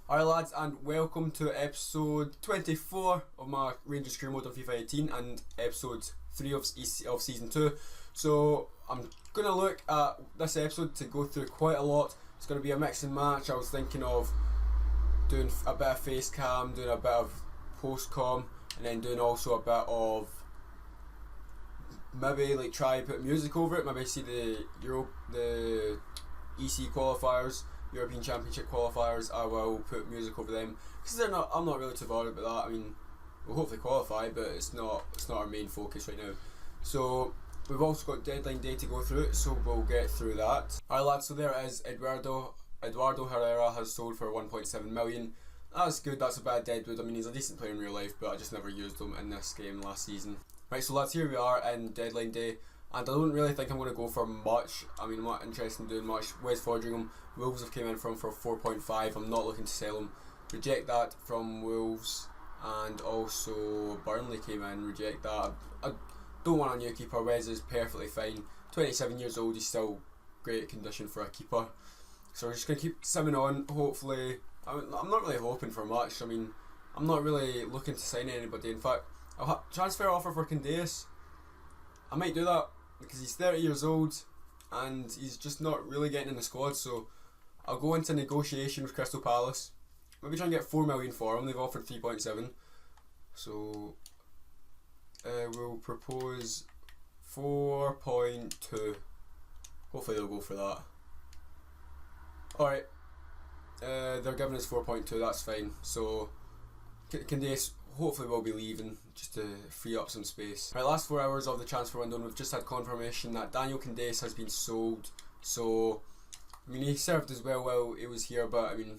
Alright lads, and welcome to episode 24 of my Rangers career mode on FIFA 18 and episode 3 of season 2. So I'm going to look at this episode to go through quite a lot. It's going to be a mix and match. I was thinking of doing a bit of face cam, doing a bit of post com, and then doing also a bit of maybe like try and put music over it, maybe see the EC qualifiers, European Championship qualifiers. I will put music over them because I'm not really too bothered about that. I mean, we'll hopefully qualify, but it's not our main focus right now. So we've also got deadline day to go through, so we'll get through that. Alright lads, so there it is. Eduardo Herrera has sold for 1.7 million. That's good. That's a bad deadwood. I mean, he's a decent player in real life, but I just never used him in this game last season. Right, so lads, here we are in deadline day. And I don't really think I'm going to go for much. I mean, I'm not interested in doing much. Wes Fodringham, Wolves have came in for him for 4.5. I'm not looking to sell him. Reject that from Wolves. And also Burnley came in, reject that. I don't want a new keeper. Wes is perfectly fine. 27 years old, he's still great condition for a keeper. So we're just going to keep simming on. Hopefully, I'm not really hoping for much. I mean, I'm not really looking to sign anybody. In fact, I'll have transfer offer for Candeas. I might do that, because he's 30 years old and he's just not really getting in the squad, so I'll go into negotiation with Crystal Palace. Maybe try and get 4 million for him. They've offered 3.7, so we'll propose 4.2. Hopefully they'll go for that. Alright, they're giving us 4.2, that's fine. So Candace hopefully will be leaving just to free up some space. Right, last 4 hours of the transfer window and we've just had confirmation that Daniel Candace has been sold. So I mean, he served us well while he was here, but I mean,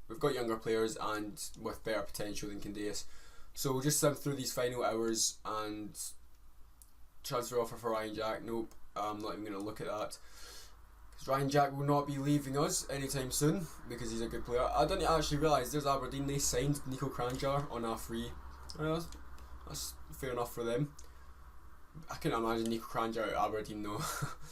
we've got younger players and with better potential than Candace. So we'll just sift through these final hours. And transfer offer for Ryan Jack, nope, I'm not even going to look at that. Ryan Jack will not be leaving us anytime soon because he's a good player. I didn't actually realise there's Aberdeen, they signed Nico Kranjčar on a free. That's fair enough for them. I couldn't imagine Nico Kranjčar at Aberdeen though.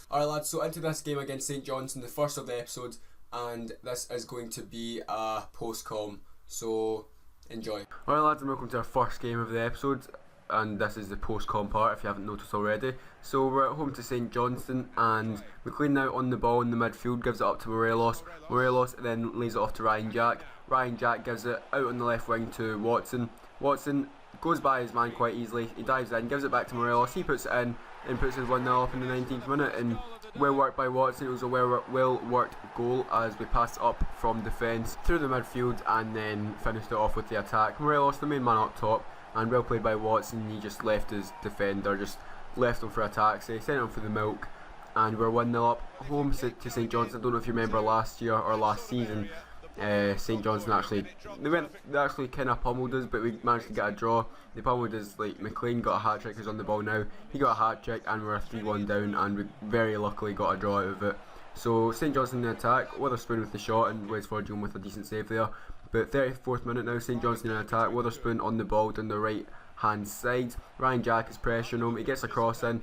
Alright lads, so into this game against St Johnstone, the first of the episode, and this is going to be a post-com, so enjoy. Alright lads, and welcome to our first game of the episode. And this is the post-com part if you haven't noticed already. So we're at home to St Johnstone and McLean now on the ball in the midfield, gives it up to Morelos. Morelos then lays it off to Ryan Jack. Ryan Jack gives it out on the left wing to Watson. Watson goes by his man quite easily. He dives in, gives it back to Morelos. He puts it in and puts his 1-0 up in the 19th minute. And well worked by Watson. It was a well worked goal as we passed up from defence through the midfield and then finished it off with the attack. Morelos, the main man up top. And well played by Watson. He just left his defender, just left him for attack, so he sent him for the milk. And we're 1-0 up home to St Johnstone. I don't know if you remember last year or last season, St Johnstone they actually kind of pummeled us, but we managed to get a draw. They pummeled us, like McLean got a hat-trick, who's on the ball now. He got a hat-trick and we're 3-1 down and we very luckily got a draw out of it. So St Johnstone in the attack, Witherspoon with the shot and Wes Fodringham with a decent save there. But 34th minute now, St Johnstone in attack, Witherspoon on the ball down the right hand side. Ryan Jack is pressuring him, he gets a cross in.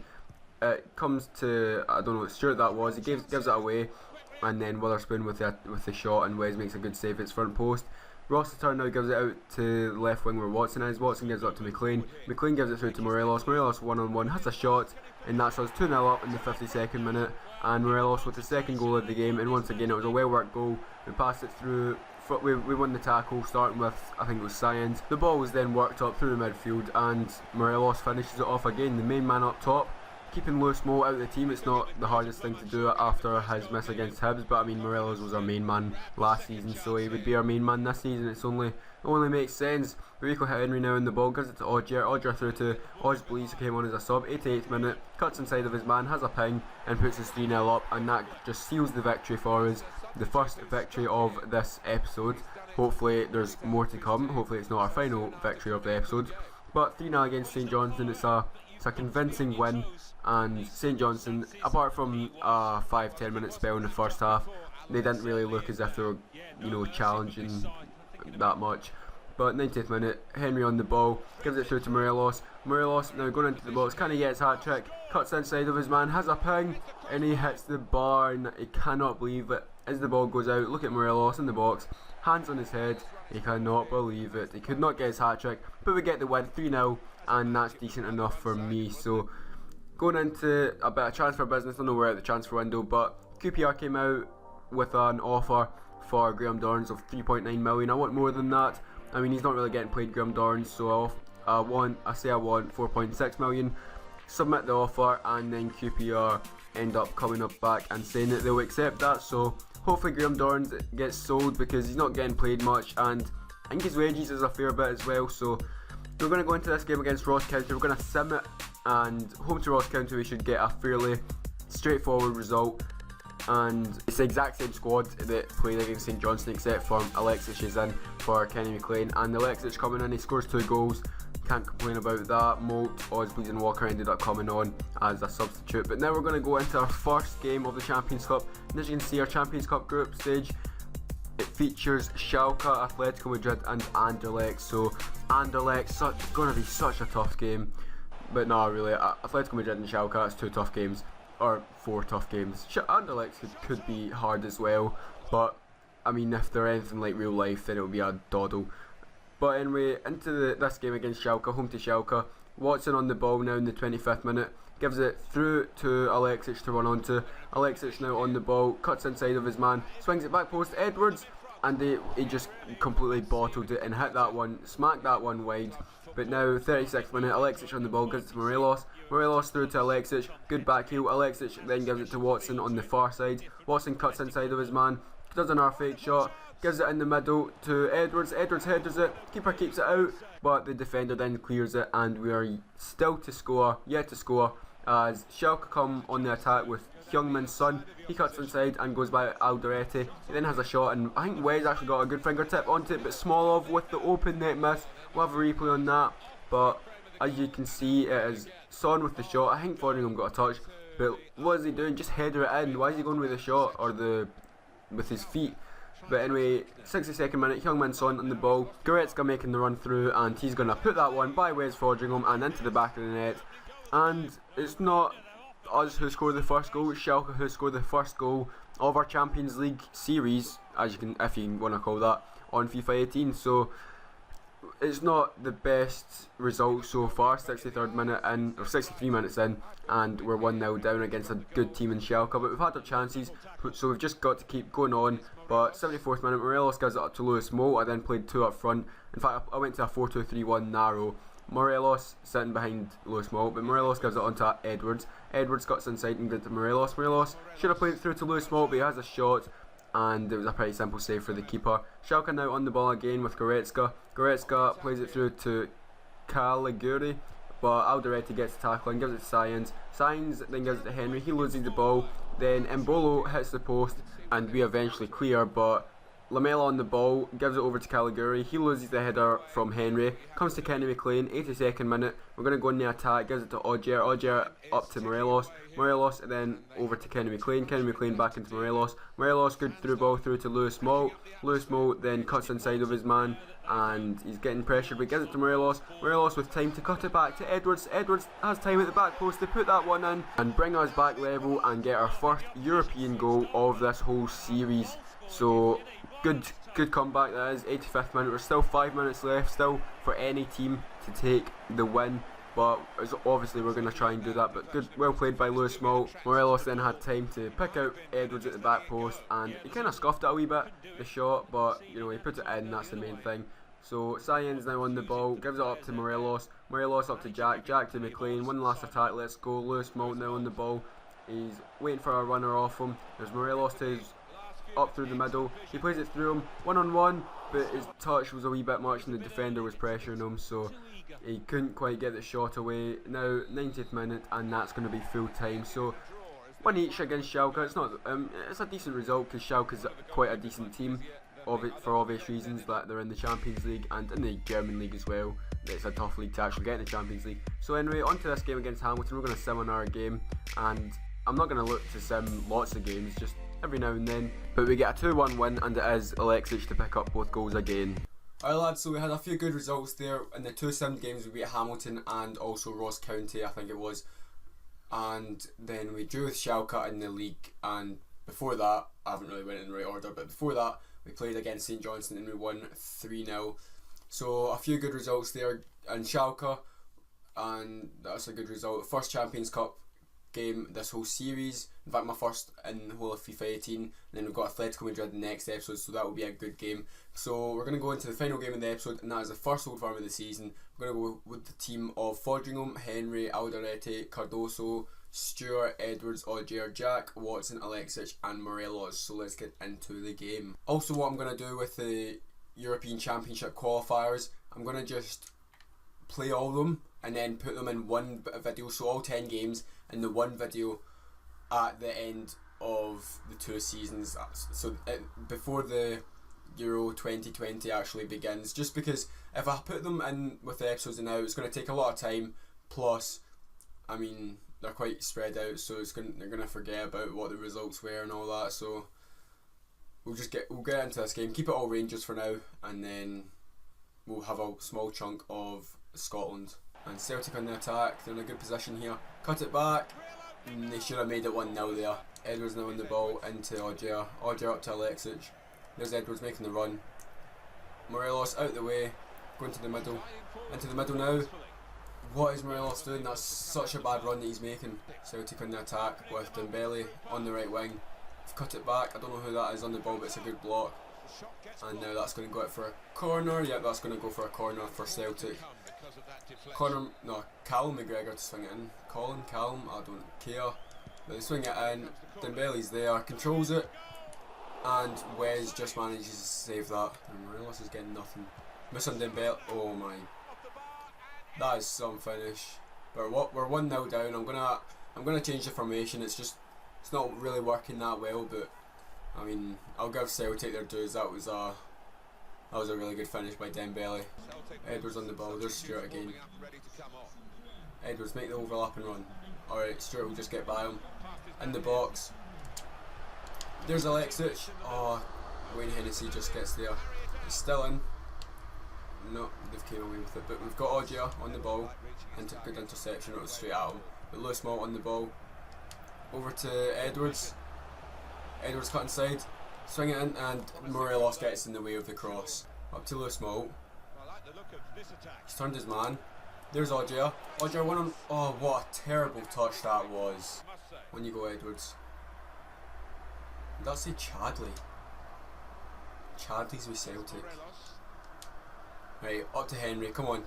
It comes to, I don't know what Stuart that was, he gives it away. And then Witherspoon with the shot and Wes makes a good save at his front post. Rossiter now gives it out to the left wing where Watson is. Watson gives it up to McLean. McLean gives it through to Morelos. Morelos 1-on-1 has a shot and that's us 2-0 up in the 52nd minute. And Morelos with the second goal of the game, and once again it was a well worked goal. We passed it through. We won the tackle, starting with, I think it was Science. The ball was then worked up through the midfield and Morelos finishes it off again, the main man up top. Keeping Lewis Mo out of the team, it's not the hardest thing to do after his miss against Hibs, but I mean Morelos was our main man last season, so he would be our main man this season. It only makes sense. Rico Henry now in the ball, gives it to Odger. Odger through to Ozblees, who came on as a sub. 88th minute, cuts inside of his man, has a ping and puts us 3-0 up, and that just seals the victory for us. The first victory of this episode. Hopefully there's more to come. Hopefully it's not our final victory of the episode. But 3-0 against St Johnstone, it's a convincing win. And St Johnstone, apart from a 5-10 minute spell in the first half, they didn't really look as if they were, challenging that much. But 90th minute, Henry on the ball, gives it through to Morelos. Morelos now going into the box, can he get his hat-trick? Cuts inside of his man, has a ping, and he hits the bar, and he cannot believe it. As the ball goes out, look at Morelos in the box, hands on his head. He cannot believe it. He could not get his hat-trick, but we get the win 3-0, and that's decent enough for me. So going into a bit of transfer business, I know we're at the transfer window, but QPR came out with an offer for Graham Dorrans of 3.9 million. I want more than that. I mean, he's not really getting played, Graham Dorrans, so I want 4.6 million. Submit the offer, and then QPR end up coming up back and saying that they'll accept that. So hopefully Graham Dorrans gets sold, because he's not getting played much, and I think his wages is a fair bit as well. So we're going to go into this game against Ross County. We're going to sim it, and home to Ross County we should get a fairly straightforward result. And it's the exact same squad that played against St Johnstone, except for Alexis is in for Kenny McLean, and Alexis coming in, he scores 2 goals. Can't complain about that. Moult, Osbleeds and Walker ended up coming on as a substitute. But now we're going to go into our first game of the Champions Cup. And as you can see, our Champions Cup group stage, it features Schalke, Atletico Madrid and Anderlecht. So Anderlecht, going to be such a tough game. But no, really, Atletico Madrid and Schalke, that's 2 tough games. Or 4 tough games. Anderlecht could be hard as well. But, I mean, if they're anything like real life, then it'll be a doddle. But anyway, into this game against Schalke, home to Schalke. Watson on the ball now in the 25th minute. Gives it through to Alexis to run onto. Alexis now on the ball, cuts inside of his man, swings it back post to Edwards, and he just completely bottled it and hit that one, smacked that one wide. But now, 36th minute, Alexis on the ball, gives it to Morelos. Morelos through to Alexis, good back heel. Alexis then gives it to Watson on the far side. Watson cuts inside of his man, does another fake shot. Gives it in the middle to Edwards. Edwards headers it. Keeper keeps it out, but the defender then clears it, and we are still to score, yet to score, as Schalke come on the attack with Heung-Min Son. He cuts inside and goes by Alderete. He then has a shot, and I think Wes actually got a good fingertip onto it, but Smolov with the open net miss. We'll have a replay on that, but as you can see, it is Son with the shot. I think Fordingham got a touch, but what is he doing? Just header it in. Why is he going with the shot or with his feet? But anyway, 62nd minute, Heung-Min Son on the ball. Goretzka making the run through, and he's going to put that one by Wes Fordingham and into the back of the net. And it's not us who scored the first goal, it's Schalke who scored the first goal of our Champions League series, as you can, if you want to call that, on FIFA 18. So it's not the best result so far. 63rd minute in, or 63 minutes in, and we're 1-0 down against a good team in Schalke. But we've had our chances, so we've just got to keep going on. But 74th minute, Morelos gives it up to Lewis Moult. I then played 2 up front. In fact, I went to a 4-2-3-1 narrow. Morelos sitting behind Lewis Moult, but Morelos gives it on to Edwards. Edwards cuts inside and gives it to Morelos. Morelos should have played it through to Lewis Moult, but he has a shot, and it was a pretty simple save for the keeper. Schalke now on the ball again with Goretzka. Goretzka plays it through to Caliguri, but Alderete gets the tackle and gives it to Science. Science then gives it to Henry. He loses the ball. Then Embolo hits the post, and we eventually clear, but Lamela on the ball, gives it over to Caliguri. He loses the header from Henry. Comes to Kenny McLean, 82nd minute. We're going to go in the attack, gives it to Odger. Odger up to Morelos. Morelos then over to Kenny McLean. Kenny McLean back into Morelos. Morelos good through ball through to Lewis Moult. Lewis Moult then cuts inside of his man, and he's getting pressured, but gives it to Morelos. Morelos with time to cut it back to Edwards. Edwards has time at the back post to put that one in and bring us back level and get our first European goal of this whole series. So good comeback that is. 85th minute, we're still 5 minutes left, still for any team to take the win, but obviously we're going to try and do that. But good, well played by Lewis Moult. Morelos then had time to pick out Edwards at the back post, and he kind of scuffed it a wee bit, the shot, but you know, he put it in, that's the main thing. So Cyan's now on the ball, gives it up to Morelos. Morelos up to Jack to McLean. One last attack, let's go. Lewis Moult now on the ball, he's waiting for a runner off him. There's Morelos to his up through the middle. He plays it through him, 1-on-1, but his touch was a wee bit much and the defender was pressuring him, so he couldn't quite get the shot away. Now 90th minute, and that's going to be full time. So one each against Schalke. It's not it's a decent result because Schalke's quite a decent team for obvious reasons, that they're in the Champions League and in the German league as well. It's a tough league to actually get in the Champions League. So anyway, on to this game against Hamilton. We're going to sim on our game, and I'm not going to look to sim lots of games, just every now and then, but we get a 2-1 win, and it is Alexis to pick up both goals again. Alright lads, so we had a few good results there. In the 2 simmed games we beat Hamilton and also Ross County, I think it was, and then we drew with Schalke in the league, and before that, I haven't really went in the right order, but before that We played against St Johnstone and we won 3-0. So a few good results there. And Schalke, and that's a good result. First Champions Cup game this whole series. In fact, my first in the whole of FIFA 18. And then we've got Atletico Madrid in the next episode, so that will be a good game. So we're going to go into the final game of the episode, and that is the first Old Firm of the season. We're going to go with the team of Fodringham, Henry, Alderete, Cardoso, Stewart, Edwards, Augier, Jack, Watson, Alexic and Morelos. So let's get into the game. Also, what I'm going to do with the European Championship qualifiers, I'm going to just play all of them and then put them in one video, so all 10 games in the one video at the end of the 2 seasons, so before the Euro 2020 actually begins, just because if I put them in with the episodes now, it's going to take a lot of time, plus I mean they're quite spread out, so they're going to forget about what the results were and all that. So we'll get into this game, keep it all Rangers for now, and then we'll have a small chunk of Scotland. And Celtic on the attack, they're in a good position here. Cut it back, and they should have made it 1-0 there. Edwards now on the ball into Augier. Augier up to Alexic. There's Edwards making the run. Morelos out the way, going to the middle. Into the middle now. What is Morelos doing? That's such a bad run that he's making. Celtic on the attack with Dembele on the right wing. Cut it back, I don't know who that is on the ball, but it's a good block. And now that's going to go out for a corner. Yep, that's going to go for a corner for Celtic. Callum McGregor to swing it in. Callum, I don't care. But they swing it in. Dembele's there, controls it. And Wes just manages to save that. And Morelos is getting nothing. Missing Dembele. Oh my. That is some finish. But we're 1-0 down. I'm gonna change the formation. It's not really working that well, but I mean, I'll give Celtic their dues. That was a really good finish by Dembele. Edwards on the ball. There's Stewart again. Edwards, make the overlap and run. Alright, Stewart will just get by him. In the box. There's Alexic. Oh, Wayne Hennessy just gets there. It's still in. No, they've came away with it. But we've got Augier on the ball. Good interception. It was straight at him. But Lewis Malt on the ball. Over to Edwards. Edwards cut inside. Swing it in, and Morelos gets in the way of the cross. Up to Lewis Malt. He's turned his man. There's Augier. Augier won on. Oh, what a terrible touch that was. When you go Edwards. Did that say Chadley? Chadley's with Celtic. Right, up to Henry. Come on.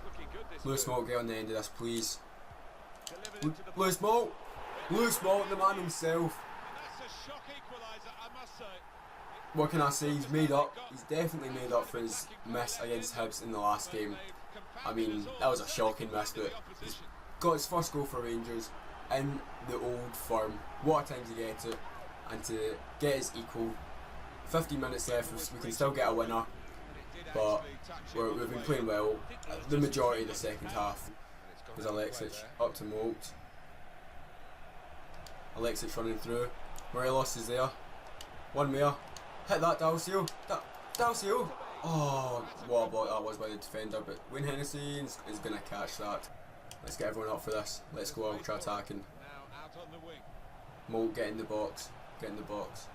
Lewis Malt, get on the end of this, please. Lewis Malt! Lewis Malt, the man himself. What can I say? He's made up. He's definitely made up for his miss against Hibs in the last game. I mean, that was a shocking miss, but he's got his first goal for Rangers in the Old Firm. What a time to get it, and to get his equal. 15 minutes left, we can still get a winner, but we've been playing well. The majority of the second half was Alexic, up to Malt. Alexic running through. Morelos is there. One more. Hit that, Dalcio. Dalcio! Oh, what a block that was by the defender, but Wayne Hennessy is going to catch that. Let's get everyone up for this. Let's go ultra attacking. Malt, get in the box. Get in the box.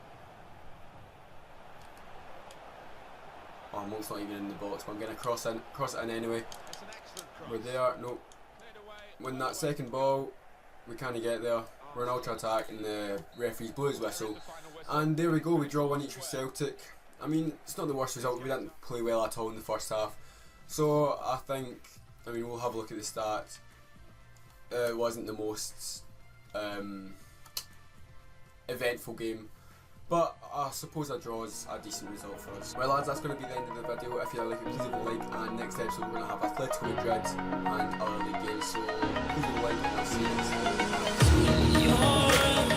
Oh, Malt's not even in the box, but I'm going to cross it in anyway. We're there. Nope. When that second ball, we can't get there. We're in ultra attack and the referee's blew his whistle. And there we go, we draw 1 each with Celtic. I mean, it's not the worst result, we didn't play well at all in the first half. So I think, we'll have a look at the stats. It wasn't the most eventful game, but I suppose a draw is a decent result for us. Well lads, that's going to be the end of the video. If you like it, please leave a like, and next episode we're going to have Atletico Madrid and other league games, so please leave a like and I'll see you next time.